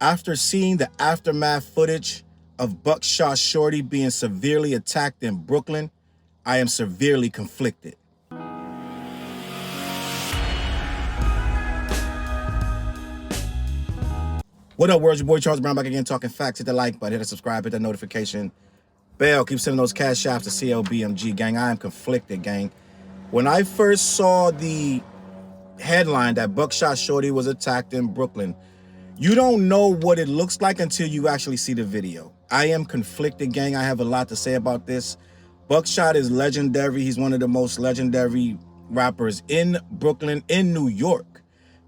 After seeing the aftermath footage of Buckshot Shorty being severely attacked in Brooklyn, I am severely conflicted. What up, world? Your boy Charles Brown back again, talking facts. Hit the like button, hit the subscribe, hit the notification bell. Keep sending those Cashapp to CLBMG, gang. I am conflicted, gang. When I first saw the headline that Buckshot Shorty was attacked in Brooklyn, you don't know what it looks like until you actually see the video. I am conflicted, gang. I have a lot to say about this. Buckshot is legendary. He's one of the most legendary rappers in Brooklyn, in New York.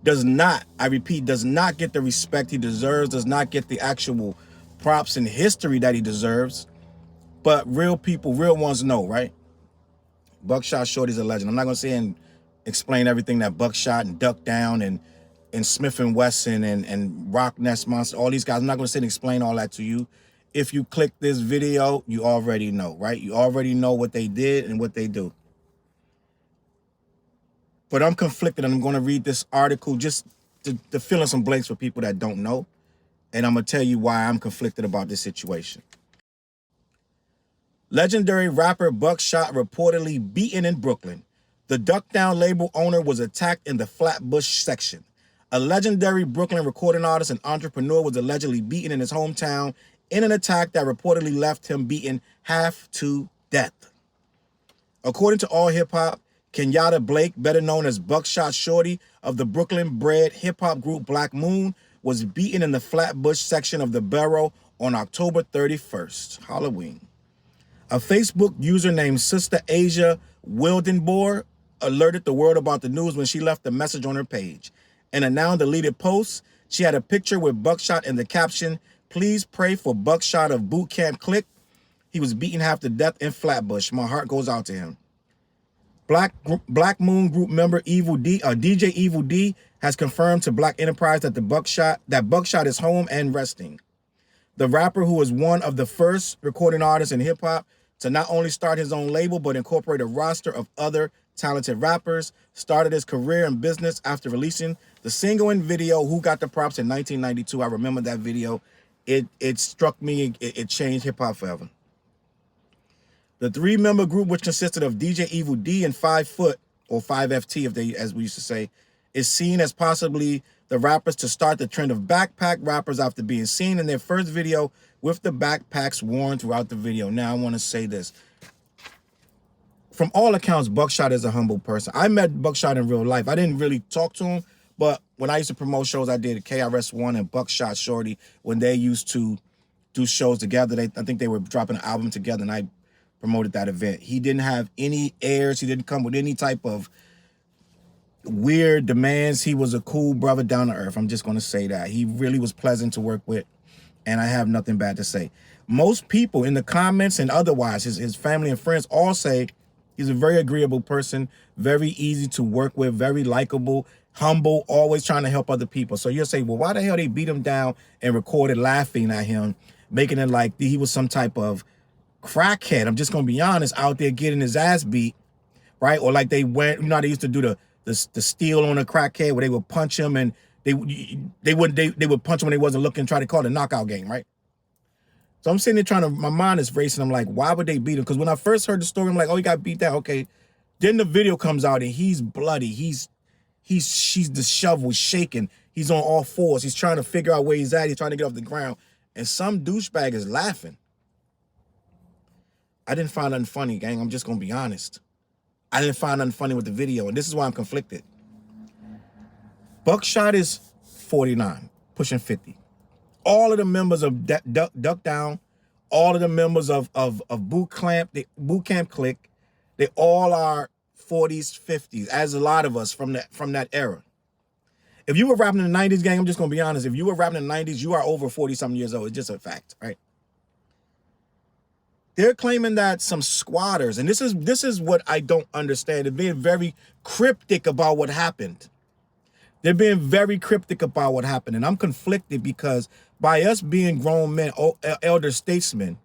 Does not, I repeat, does not get the respect he deserves, does not get the actual props and history that he deserves. But real people, real ones know, right? Buckshot Shorty's a legend. I'm not going to say and explain everything that Buckshot and Duck Down and Smith & Wesson and Rock Nest Monster, all these guys, I'm not going to sit and explain all that to you. If you click this video, you already know, right? You already know what they did and what they do. But I'm conflicted, and I'm going to read this article just to fill in some blanks for people that don't know. And I'm going to tell you why I'm conflicted about this situation. Legendary rapper Buckshot reportedly beaten in Brooklyn. The Duck Down label owner was attacked in the Flatbush section. A legendary Brooklyn recording artist and entrepreneur was allegedly beaten in his hometown in an attack that reportedly left him beaten half to death. According to All Hip Hop, Kenyatta Blake, better known as Buckshot Shorty of the Brooklyn-bred hip-hop group Black Moon, was beaten in the Flatbush section of the borough on October 31st, Halloween. A Facebook user named Sister Asia Wildenbohr alerted the world about the news when she left a message on her page. In a now deleted post, she had a picture with Buckshot in the caption, "Please pray for Buckshot of Boot Camp Click. He was beaten half to death in Flatbush. My heart goes out to him." Black Moon Group member DJ Evil D has confirmed to Black Enterprise that Buckshot is home and resting. The rapper, who is one of the first recording artists in hip-hop to not only start his own label but incorporate a roster of other talented rappers, started his career in business after releasing the single and video Who Got the Props in 1992. I remember that video. It struck me. It changed hip-hop forever. The three-member group, which consisted of DJ Evil D and 5 Foot, or 5FT, as we used to say, is seen as possibly the rappers to start the trend of backpack rappers after being seen in their first video with the backpacks worn throughout the video. Now, I want to say this. From all accounts, Buckshot is a humble person. I met Buckshot in real life. I didn't really talk to him, but when I used to promote shows, I did KRS-One and Buckshot Shorty when they used to do shows together. I think they were dropping an album together, and I promoted that event. He didn't have any airs. He didn't come with any type of weird demands. He was a cool brother, down to earth. I'm just going to say that. He really was pleasant to work with, and I have nothing bad to say. Most people in the comments and otherwise, his family and friends all say he's a very agreeable person, very easy to work with, very likable, humble, always trying to help other people. So you'll say, well, why the hell they beat him down and recorded laughing at him, making it like he was some type of crackhead? I'm just gonna be honest, out there getting his ass beat, right? Or like they went, you know how they used to do the steal on a crackhead where they would punch him and they would punch him when they wasn't looking, try to call it a knockout game, right? So I'm sitting there trying to, my mind is racing. I'm like, why would they beat him? Because when I first heard the story, I'm like, oh, he got beat down. Okay. Then the video comes out and he's bloody. She's disheveled, shaking. He's on all fours. He's trying to figure out where he's at. He's trying to get off the ground. And some douchebag is laughing. I didn't find nothing funny, gang. I'm just going to be honest. I didn't find nothing funny with the video, and this is why I'm conflicted. Buckshot is 49, pushing 50. All of the members of Duck Down, all of the members of Boot Camp Click, they all are 40s, 50s, as a lot of us from that era. If you were rapping in the 90s, gang, I'm just going to be honest. If you were rapping in the 90s, you are over 40-something years old. It's just a fact, right? They're claiming that some squatters, and this is what I don't understand. They're being very cryptic about what happened. They're being very cryptic about what happened, and I'm conflicted because by us being grown men, elder statesmen,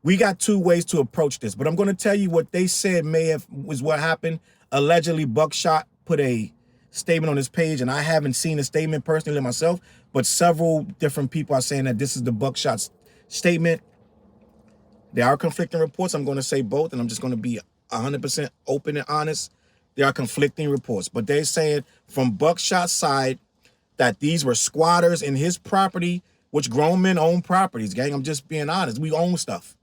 we got two ways to approach this. But I'm going to tell you what they said was what happened. Allegedly, Buckshot put a statement on his page, and I haven't seen a statement personally myself, but several different people are saying that this is the Buckshot's statement. There are conflicting reports. I'm going to say both, and I'm just going to be 100% open and honest. There are conflicting reports, but they're saying from Buckshot's side that these were squatters in his property, which grown men own properties, gang. I'm just being honest. We own stuff.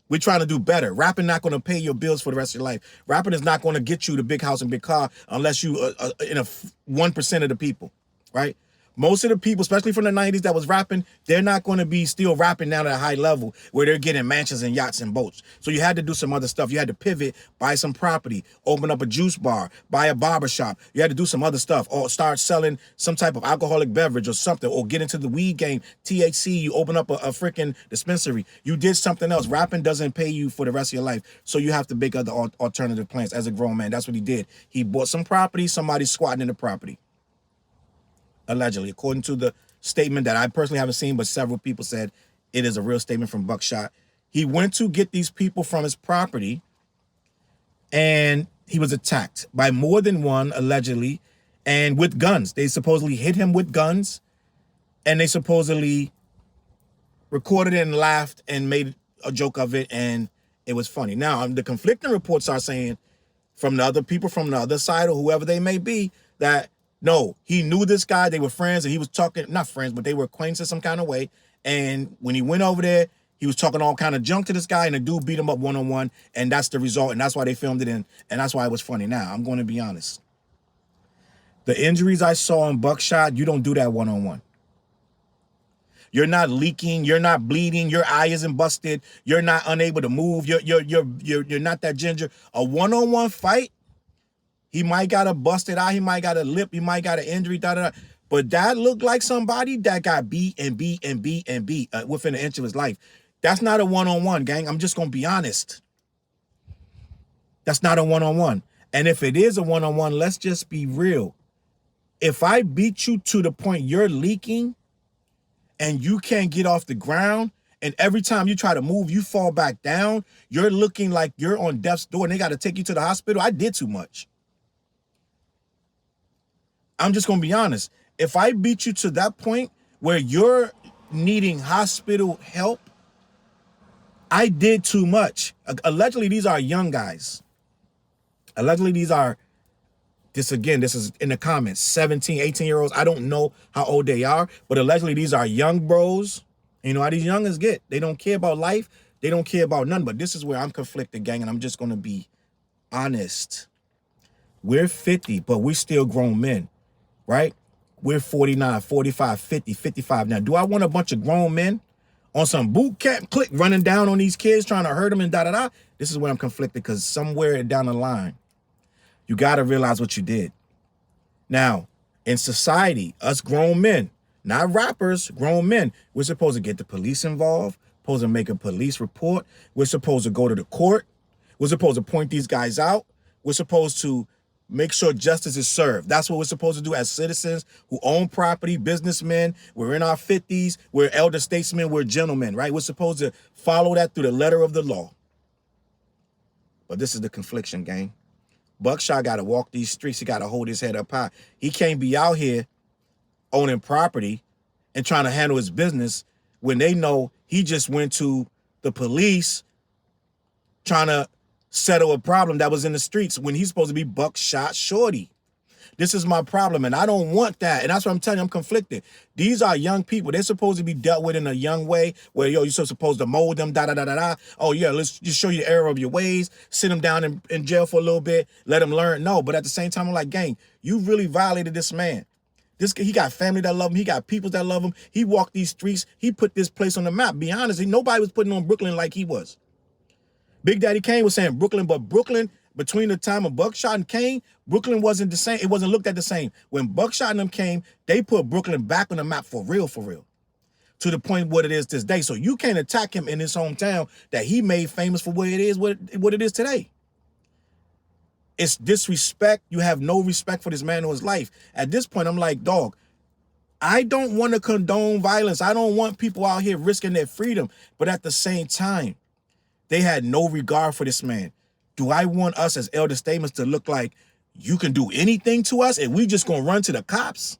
We're trying to do better. Rapping not going to pay your bills for the rest of your life. Rapping is not going to get you the big house and big car unless you in a 1% of the people, right? Most of the people, especially from the 90s that was rapping, they're not going to be still rapping down at a high level where they're getting mansions and yachts and boats. So you had to do some other stuff. You had to pivot, buy some property, open up a juice bar, buy a barber shop. You had to do some other stuff or start selling some type of alcoholic beverage or something, or get into the weed game, THC. You open up a freaking dispensary. You did something else. Rapping doesn't pay you for the rest of your life. So you have to make other alternative plans as a grown man. That's what he did. He bought some property, somebody squatting in the property. Allegedly, according to the statement that I personally haven't seen, but several people said it is a real statement from Buckshot. He went to get these people from his property, and he was attacked by more than one, allegedly, and with guns. They supposedly hit him with guns, and they supposedly recorded it and laughed and made a joke of it, and it was funny. Now, the conflicting reports are saying from the other people from the other side or whoever they may be that no, he knew this guy. They were friends, and he was talking, not friends, but they were acquaintances some kind of way. And when he went over there, he was talking all kind of junk to this guy, and the dude beat him up one-on-one, and that's the result, and that's why they filmed it in, and that's why it was funny. Now, I'm going to be honest. The injuries I saw in Buckshot, you don't do that one-on-one. You're not leaking. You're not bleeding. Your eye isn't busted. You're not unable to move. You're not that ginger. A one-on-one fight, he might got a busted eye. He might got a lip. He might got an injury. But that looked like somebody that got beat within an inch of his life. That's not a one-on-one, gang. I'm just going to be honest. That's not a one-on-one. And if it is a one-on-one, let's just be real. If I beat you to the point you're leaking and you can't get off the ground, and every time you try to move, you fall back down, you're looking like you're on death's door and they got to take you to the hospital, I did too much. I'm just going to be honest. If I beat you to that point where you're needing hospital help, I did too much. Allegedly, these are young guys. Allegedly, these are, this is in the comments, 17, 18-year-olds. I don't know how old they are, but allegedly, these are young bros. You know how these youngins get. They don't care about life. They don't care about nothing. But this is where I'm conflicted, gang, and I'm just going to be honest. We're 50, but we're still grown men. Right? We're 49, 45, 50, 55. Now, do I want a bunch of grown men on some boot camp click running down on these kids trying to hurt them and da-da-da? This is where I'm conflicted, because somewhere down the line, you got to realize what you did. Now, in society, us grown men, not rappers, grown men, we're supposed to get the police involved, supposed to make a police report. We're supposed to go to the court. We're supposed to point these guys out. We're supposed to make sure justice is served. That's what we're supposed to do as citizens who own property, businessmen. We're in our 50s. We're elder statesmen. We're gentlemen, right? We're supposed to follow that through the letter of the law. But this is the confliction, gang. Buckshot got to walk these streets. He got to hold his head up high. He can't be out here owning property and trying to handle his business when they know he just went to the police trying to settle a problem that was in the streets when he's supposed to be Buckshot Shorty. This is my problem, and I don't want that. And that's what I'm telling you, I'm conflicted. These are young people. They're supposed to be dealt with in a young way where, yo, you're supposed to mold them, da-da-da-da-da. Oh, yeah, let's just show you the error of your ways, sit them down in jail for a little bit, let them learn. No, but at the same time, I'm like, gang, you really violated this man. He got family that love him. He got people that love him. He walked these streets. He put this place on the map. Be honest, nobody was putting on Brooklyn like he was. Big Daddy Kane was saying Brooklyn, but Brooklyn, between the time of Buckshot and Kane, Brooklyn wasn't the same. It wasn't looked at the same. When Buckshot and them came, they put Brooklyn back on the map for real, to the point what it is this day. So you can't attack him in his hometown that he made famous for what it is today. It's disrespect. You have no respect for this man or his life. At this point, I'm like, dog, I don't want to condone violence. I don't want people out here risking their freedom. But at the same time, they had no regard for this man. Do I want us as elder statesmen to look like you can do anything to us and we just gonna run to the cops?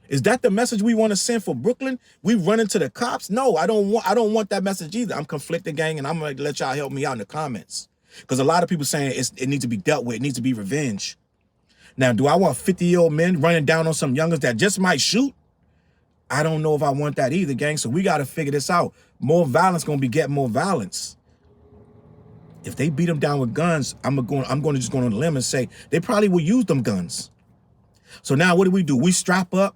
Is that the message we want to send for Brooklyn? We run into the cops? No, I don't want that message either. I'm conflicted, gang, and I'm gonna let y'all help me out in the comments. Because a lot of people saying it needs to be dealt with, it needs to be revenge. Now, do I want 50-year-old men running down on some youngers that just might shoot? I don't know if I want that either, gang. So we gotta figure this out. More violence gonna be getting more violence. If they beat them down with guns, I'm gonna just go on a limb and say they probably will use them guns. So now what do? We strap up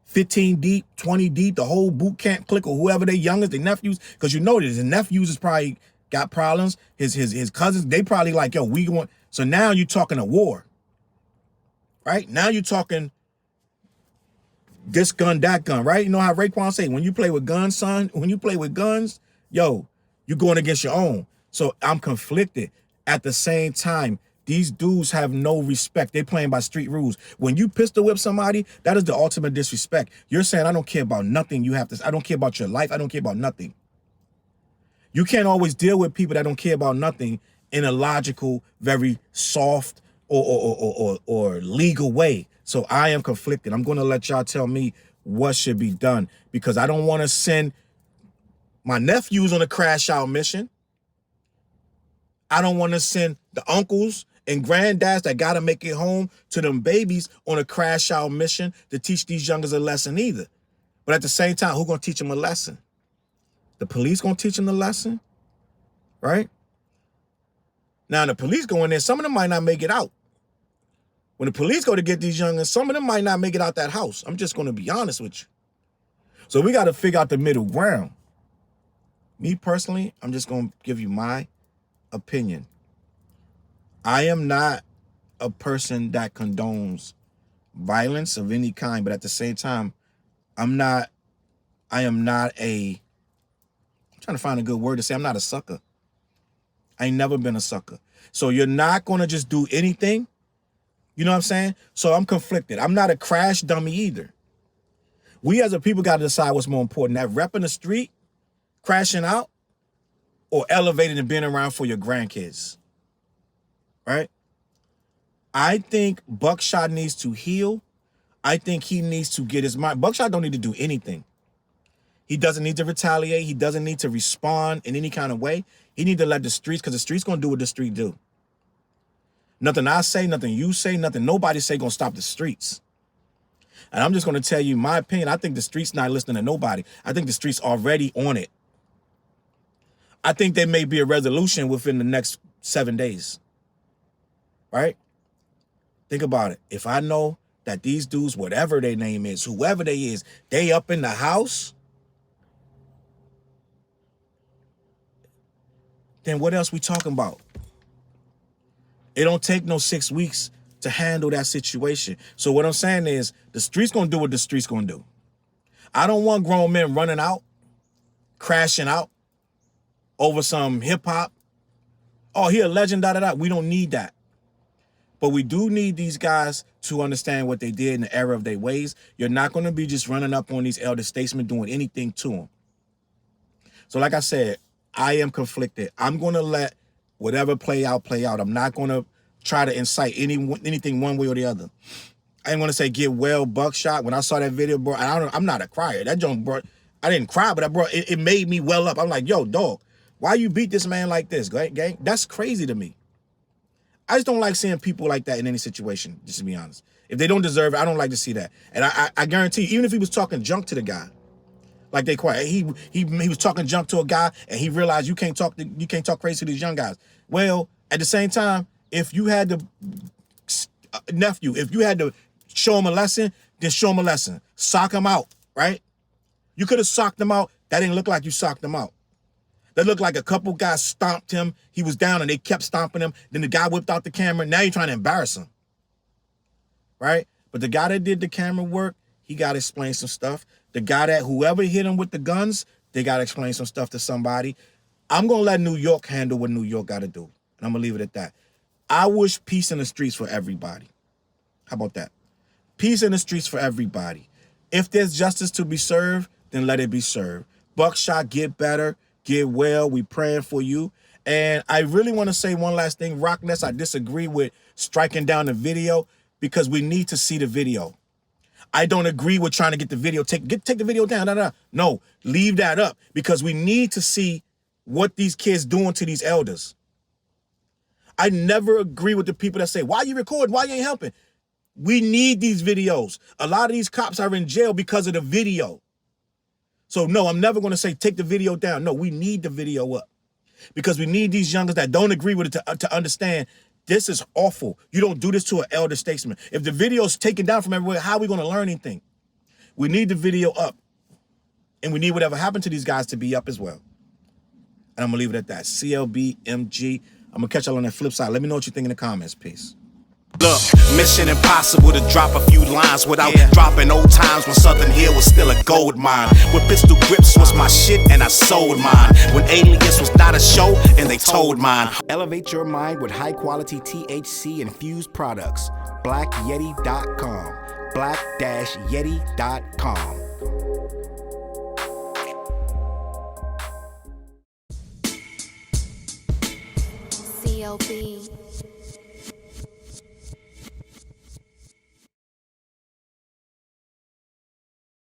15 deep, 20 deep, the whole boot camp clique or whoever they youngest, their nephews, because you know his nephews is probably got problems. His cousins, they probably like, yo, we going. So now you're talking a war, right? Now you're talking this gun, that gun, right? You know how Raekwon say, when you play with guns, son, when you play with guns, yo, you're going against your own. So I'm conflicted. At the same time, these dudes have no respect. They're playing by street rules. When you pistol whip somebody, that is the ultimate disrespect. You're saying, I don't care about nothing. I don't care about your life. I don't care about nothing. You can't always deal with people that don't care about nothing in a logical, very soft or legal way. So I am conflicted. I'm going to let y'all tell me what should be done, because I don't want to send my nephews on a crash out mission. I don't want to send the uncles and granddads that got to make it home to them babies on a crash out mission to teach these youngers a lesson either. But at the same time, who's going to teach them a lesson? The police going to teach them the lesson, right? Now, the police go in there, some of them might not make it out. When the police go to get these youngins, some of them might not make it out that house. I'm just going to be honest with you. So we got to figure out the middle ground. Me personally, I'm just going to give you my opinion. I am not a person that condones violence of any kind, but at the same time, I'm trying to find a good word to say, I'm not a sucker. I ain't never been a sucker. So you're not going to just do anything. You know what I'm saying? So I'm conflicted. I'm not a crash dummy either. We as a people got to decide what's more important, that rep in the street, crashing out, or elevating and being around for your grandkids, right? I think Buckshot needs to heal. I think he needs to get his mind. Buckshot don't need to do anything. He doesn't need to retaliate. He doesn't need to respond in any kind of way. He need to let the streets, because the streets going to do what the street do. Nothing I say, nothing you say, nothing nobody say going to stop the streets. And I'm just going to tell you my opinion. I think the streets not listening to nobody. I think the streets already on it. I think there may be a resolution within the next 7 days, right? Think about it. If I know that these dudes, whatever their name is, whoever they is, they up in the house, then what else we talking about? It don't take no 6 weeks to handle that situation. So what I'm saying is the streets gonna do what the streets gonna do. I don't want grown men running out, crashing out over some hip hop. Oh, he a legend, da-da-da. We don't need that. But we do need these guys to understand what they did in the era of their ways. You're not going to be just running up on these elder statesmen doing anything to them. So like I said, I am conflicted. I'm going to let whatever play out, play out. I'm not going to try to incite anything one way or the other. I ain't going to say get well, Buckshot. When I saw that video, bro, I'm not a crier. That junk, bro, I didn't cry, but it made me well up. I'm like, yo, dog, why you beat this man like this, gang? That's crazy to me. I just don't like seeing people like that in any situation, just to be honest. If they don't deserve it, I don't like to see that. And I guarantee you, even if he was talking junk to the guy, like they quiet, he was talking junk to a guy and he realized you can't talk crazy to these young guys. Well, at the same time, if you had to, nephew, if you had to show him a lesson, then show him a lesson. Sock him out, right? You could have socked him out. That didn't look like you socked him out. That looked like a couple guys stomped him. He was down and they kept stomping him. Then the guy whipped out the camera. Now you're trying to embarrass him, right? But the guy that did the camera work, he got to explain some stuff. The guy that whoever hit him with the guns, they got to explain some stuff to somebody. I'm going to let New York handle what New York got to do. And I'm going to leave it at that. I wish peace in the streets for everybody. How about that? Peace in the streets for everybody. If there's justice to be served, then let it be served. Buckshot, get better. Get well. We praying for you. And I really want to say one last thing. Rockness, I disagree with striking down the video because we need to see the video. I don't agree with trying to get the video, take the video down. No, leave that up because we need to see what these kids doing to these elders. I never agree with the people that say, why you recording? Why you ain't helping? We need these videos. A lot of these cops are in jail because of the video. So no, I'm never going to say take the video down. No, we need the video up because we need these youngers that don't agree with it to understand this is awful. You don't do this to an elder statesman. If the video is taken down from everywhere, how are we going to learn anything? We need the video up. And we need whatever happened to these guys to be up as well. And I'm going to leave it at that. CLBMG. I'm going to catch y'all on that flip side. Let me know what you think in the comments. Peace. Look, mission impossible to drop a few lines without dropping old times when Southern Hill was still a gold mine. When pistol grips was my shit and I sold mine. When Alias was not a show and they told mine. Elevate your mind with high quality THC infused products. BlackYeti.com. Black-Yeti.com. CLB.